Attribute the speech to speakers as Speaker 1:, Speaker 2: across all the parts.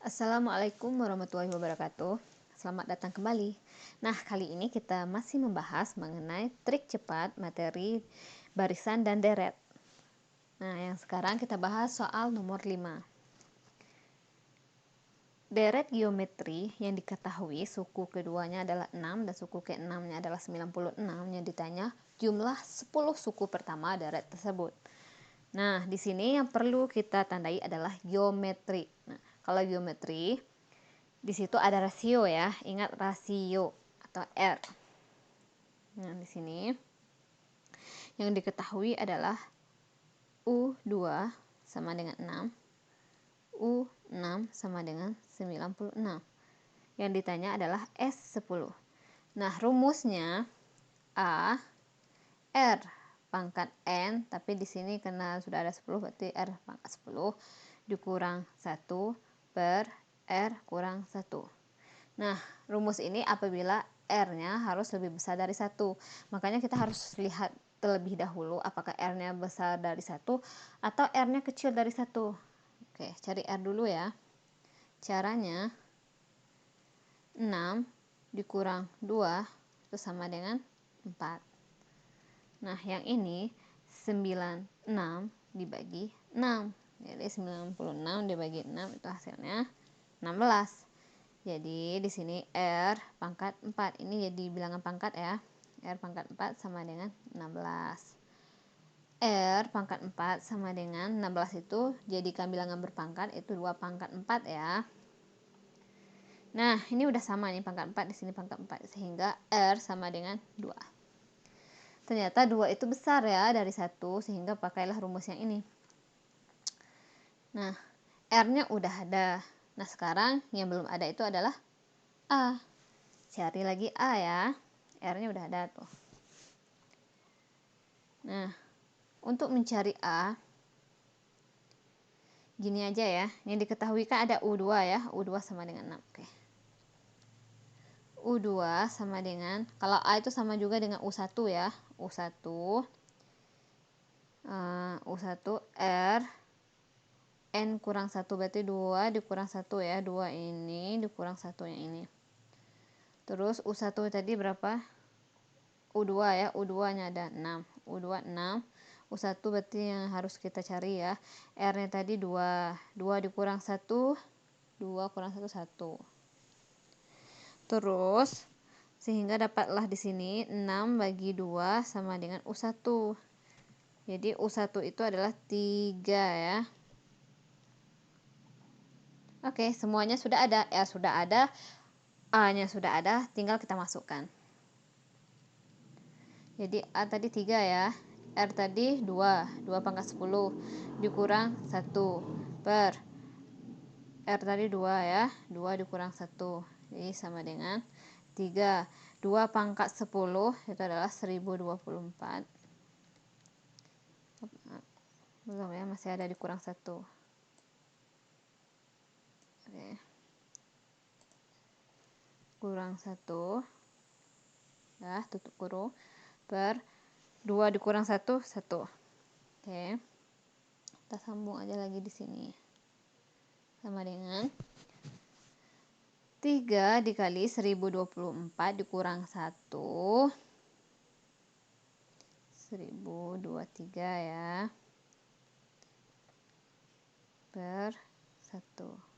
Speaker 1: Assalamualaikum warahmatullahi wabarakatuh. Selamat datang kembali. Nah, kali ini kita masih membahas mengenai trik cepat materi barisan dan deret. Nah, yang sekarang kita bahas soal nomor 5. Deret geometri yang diketahui suku keduanya adalah 6 dan suku ke-6-nya adalah 96, yang ditanya jumlah 10 suku pertama deret tersebut. Nah, di sini yang perlu kita tandai adalah geometri. Nah, kalau geometri di situ ada rasio ya, ingat rasio atau R. Nah, di sini yang diketahui adalah U2 sama dengan 6, U6 sama dengan 96. Yang ditanya adalah S10. Nah, rumusnya A R pangkat N, tapi di sini karena sudah ada 10 berarti R pangkat 10 dikurang 1 per R kurang 1. Nah, rumus ini apabila R-nya harus lebih besar dari 1. Makanya kita harus lihat terlebih dahulu apakah R-nya besar dari 1 atau R-nya kecil dari 1. Oke, cari R dulu ya. Caranya 6 dikurang 2 itu sama dengan 4. Nah, yang ini 96 dibagi 6. Jadi 96 dibagi 6 itu hasilnya 16. Jadi di sini R pangkat 4. Ini jadi bilangan pangkat ya. R pangkat 4 sama dengan 16. R pangkat 4 sama dengan 16 itu jadikan bilangan berpangkat itu 2 pangkat 4 ya. Nah, ini udah sama nih pangkat 4, di sini pangkat 4 sehingga R sama dengan 2. Ternyata 2 itu besar ya dari 1 sehingga pakailah rumus yang ini. Nah, R-nya udah ada. Nah, sekarang yang belum ada itu adalah A. Cari lagi A ya. R-nya udah ada tuh. Nah, untuk mencari A, gini aja ya. Yang diketahui kan ada U2 ya. U2 sama dengan 6. Oke. U2 sama dengan, kalau A itu sama juga dengan U1 ya. U1 R N kurang 1 berarti 2 dikurang 1 ya. 2 ini dikurang 1 yang ini. Terus U1 tadi berapa? U2 ya. U2 nya ada 6. U2 6. U1 berarti yang harus kita cari ya. R nya tadi 2. 2 dikurang 1. 2 kurang 1 1. Terus sehingga dapatlah di sini 6 bagi 2 sama dengan U1. Jadi U1 itu adalah 3 ya. Oke, semuanya sudah ada. R sudah ada, A-nya sudah ada, tinggal kita masukkan. Jadi A tadi 3 ya. R tadi 2. 2 pangkat 10 dikurang 1 per R tadi 2 ya. 2 dikurang 1. Jadi sama dengan 3. 2 pangkat 10 itu adalah 1024. Belum ya, masih ada dikurang 1. Oke. Kurang 1. Ya, tutup kurung. Per 2 dikurang 1, 1. Oke. Kita sambung aja lagi di sini. Sama dengan 3 dikali 1024 dikurang 1. 1023 ya. Per 1.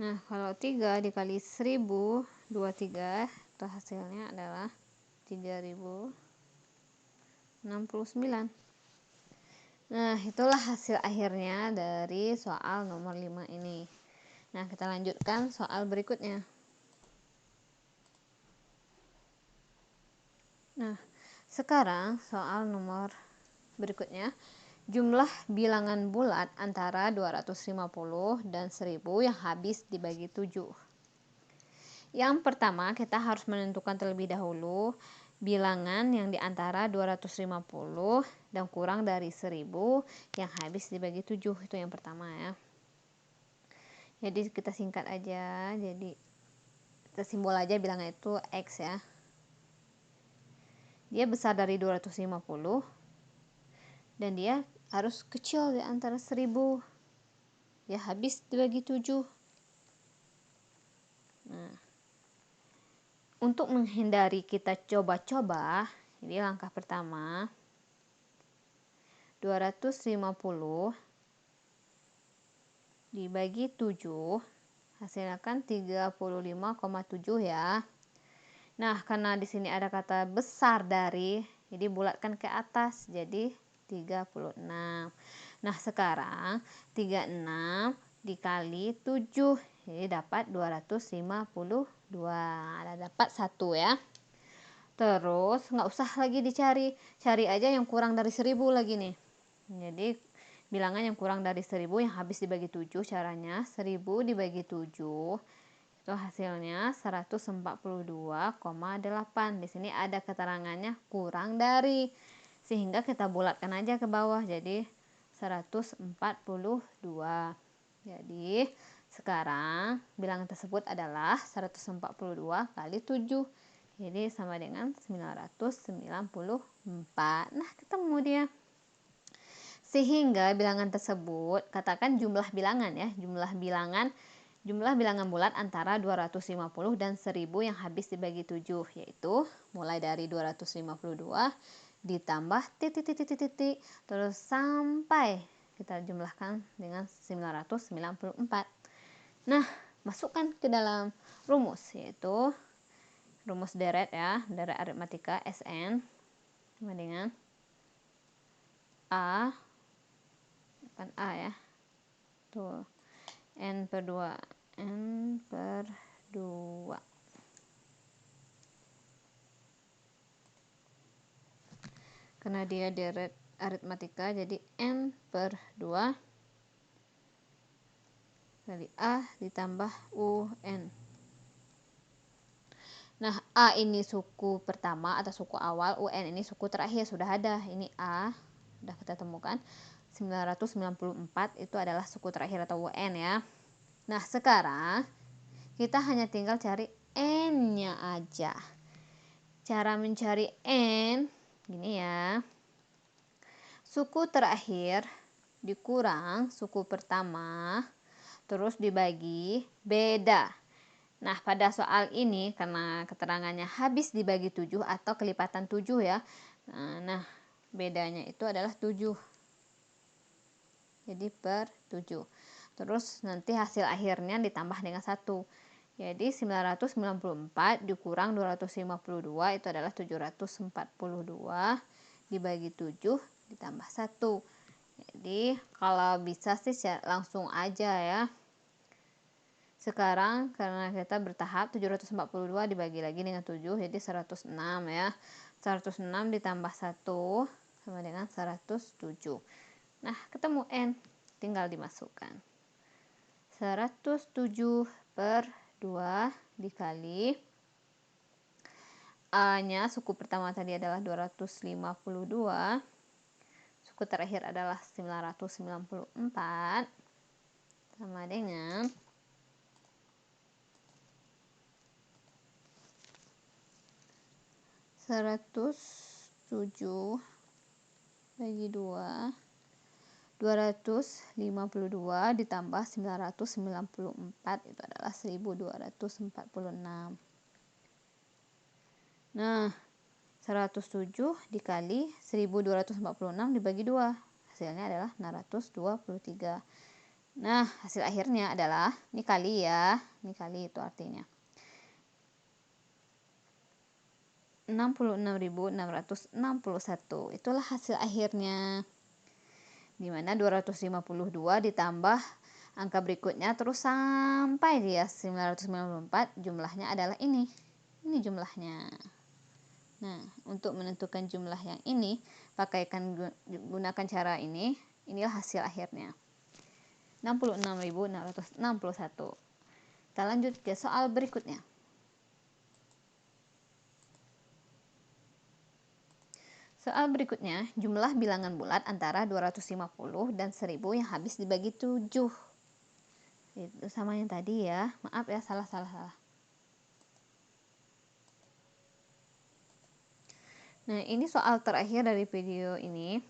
Speaker 1: Nah, kalau 3 dikali 1023 itu hasilnya adalah 3069. Nah, itulah hasil akhirnya dari soal nomor 5 ini. Nah, kita lanjutkan soal berikutnya. Nah, sekarang soal nomor berikutnya. Jumlah bilangan bulat antara 250 dan 1000 yang habis dibagi 7. Yang pertama, kita harus menentukan terlebih dahulu bilangan yang di antara 250 dan kurang dari 1000 yang habis dibagi 7. Itu yang pertama ya. Jadi kita singkat aja. Jadi kita simbol aja bilangnya itu X ya. Dia besar dari 250 dan dia harus kecil di antara 1000. Ya habis dibagi 7. Nah, untuk menghindari kita coba-coba, jadi langkah pertama 250 dibagi 7 hasilnya kan 35,7 ya. Nah, karena di sini ada kata besar dari, jadi bulatkan ke atas jadi 36. Nah, sekarang 36 dikali 7 jadi dapat 252. Ada dapat 1 ya. Terus nggak usah lagi dicari, cari aja yang kurang dari 1000 lagi nih. Jadi bilangan yang kurang dari 1000 yang habis dibagi 7, caranya 1000 dibagi 7 itu hasilnya 142,8. Di sini ada keterangannya kurang dari, sehingga kita bulatkan aja ke bawah jadi 142. Jadi sekarang bilangan tersebut adalah 142 kali 7. Jadi sama dengan 994. Nah, ketemu dia. Sehingga bilangan tersebut, katakan jumlah bilangan ya, jumlah bilangan bulat antara 250 dan 1000 yang habis dibagi 7, yaitu mulai dari 252 ditambah titik terus sampai kita jumlahkan dengan 994. Nah, masukkan ke dalam rumus, yaitu rumus deret ya, deret aritmatika SN sama dengan A, bukan A ya, tuh N per 2 karena dia deret aritmatika jadi N per 2 kali A ditambah UN. Nah, A ini suku pertama atau suku awal, UN ini suku terakhir, sudah ada. Ini A, sudah kita temukan. 994 itu adalah suku terakhir atau UN ya. Nah, sekarang kita hanya tinggal cari N-nya aja. Cara mencari N, gini ya. Suku terakhir dikurang suku pertama, terus dibagi beda. Nah, pada soal ini karena keterangannya habis dibagi 7 atau kelipatan 7 ya. Nah, bedanya itu adalah 7. Jadi per 7. Terus nanti hasil akhirnya ditambah dengan 1. Jadi 994 dikurang 252 itu adalah 742 dibagi 7 ditambah 1. Jadi kalau bisa sih langsung aja ya. Sekarang karena kita bertahap 742 dibagi lagi dengan 7 jadi 106 ya. 106 ditambah 1 sama dengan 107. Nah, ketemu N, tinggal dimasukkan. 107 per 2 dikali A-nya suku pertama tadi adalah 252. Suku terakhir adalah 994 sama dengan 107 bagi 2 252 ditambah 994 itu adalah 1246. Nah, 107 dikali 1246 dibagi 2 hasilnya adalah 623. Nah, hasil akhirnya adalah ini kali ya, ini kali itu artinya 66.661. Itulah hasil akhirnya, dimana 252 ditambah angka berikutnya terus sampai dia 994, jumlahnya adalah ini jumlahnya. Nah, untuk menentukan jumlah yang ini gunakan cara ini, inilah hasil akhirnya 66.661. Kita lanjut ke soal berikutnya. Soal berikutnya, jumlah bilangan bulat antara 250 dan 1000 yang habis dibagi 7. Itu sama yang tadi ya. Maaf ya, salah. Nah, ini soal terakhir dari video ini.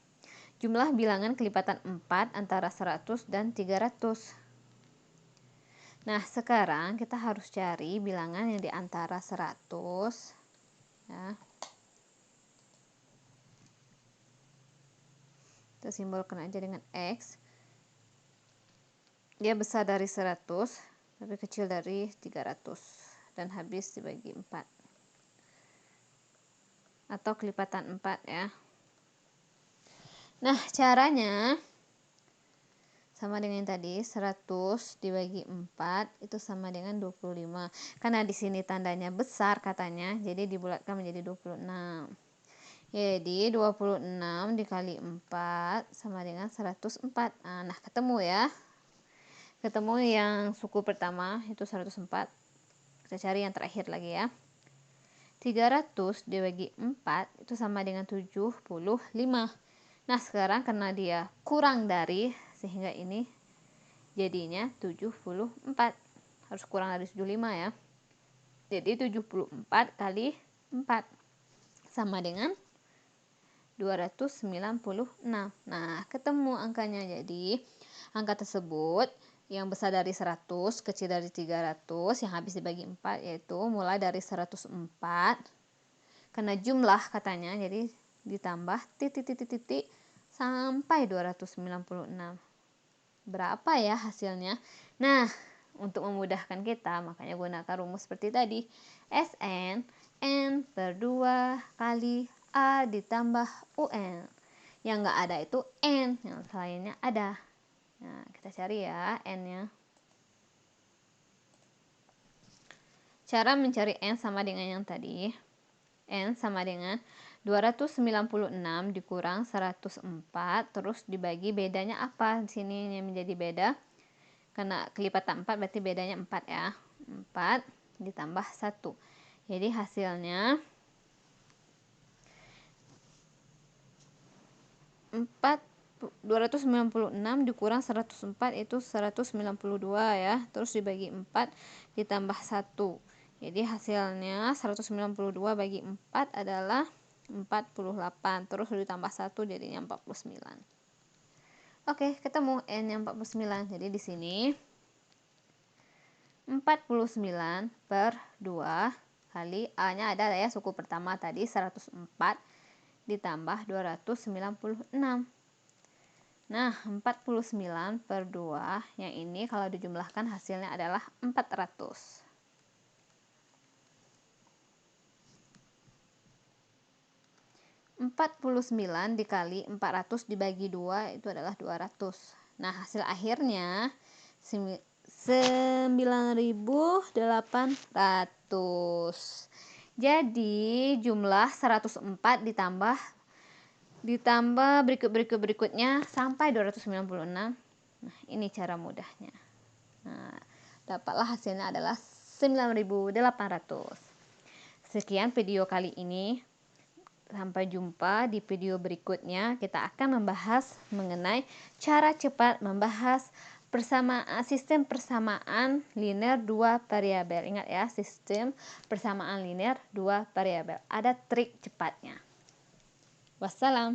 Speaker 1: Jumlah bilangan kelipatan 4 antara 100 dan 300. Nah, sekarang kita harus cari bilangan yang di antara 100 ya. Kita simbolkan aja dengan X. Dia besar dari 100, tapi kecil dari 300 dan habis dibagi 4. Atau kelipatan 4 ya. Nah, caranya sama dengan tadi, 100 dibagi 4 itu sama dengan 25. Karena di sini tandanya besar katanya, jadi dibulatkan menjadi 26. Jadi 26 dikali 4 sama dengan 104. Nah, ketemu ya. Ketemu yang suku pertama itu 104. Kita cari yang terakhir lagi ya. 300 dibagi 4 itu sama dengan 75. Nah, sekarang karena dia kurang dari, sehingga ini jadinya 74. Harus kurang dari 75 ya. Jadi 74 kali 4 sama dengan 296. Nah, ketemu angkanya. Jadi, angka tersebut yang besar dari 100, kecil dari 300, yang habis dibagi 4, yaitu mulai dari 104. Karena jumlah katanya, jadi ditambah titik-titik sampai 296. Berapa ya hasilnya? Nah, untuk memudahkan kita, makanya gunakan rumus seperti tadi. Sn, N per 2 kali A ditambah UN. Yang nggak ada itu N, yang lainnya ada. Nah, kita cari ya N-nya. Cara mencari N sama dengan yang tadi. N sama dengan 296 dikurang 104, terus dibagi, bedanya apa di sini yang menjadi beda? Karena kelipatan 4 berarti bedanya 4 ya. 4 ditambah 1. Jadi hasilnya 296 dikurang 104 itu 192 ya. Terus dibagi 4 ditambah 1. Jadi hasilnya 192 bagi 4 adalah 48. Terus ditambah 1 jadinya 49. Oke, ketemu N yang 49. Jadi di sini 49 per 2 kali A-nya ada ya, suku pertama tadi 104 ditambah 296. Nah, 49 per 2 yang ini kalau dijumlahkan hasilnya adalah 400. 49 dikali 400 dibagi 2 itu adalah 200. Nah, hasil akhirnya 9.800. Jadi jumlah 104 ditambah berikutnya sampai 296. Nah, ini cara mudahnya. Nah, dapatlah hasilnya adalah 9.800. Sekian video kali ini. Sampai jumpa di video berikutnya. Kita akan membahas mengenai cara cepat membahas sistem persamaan linear 2 variabel. Ingat ya, sistem persamaan linear 2 variabel. Ada trik cepatnya. Wassalam.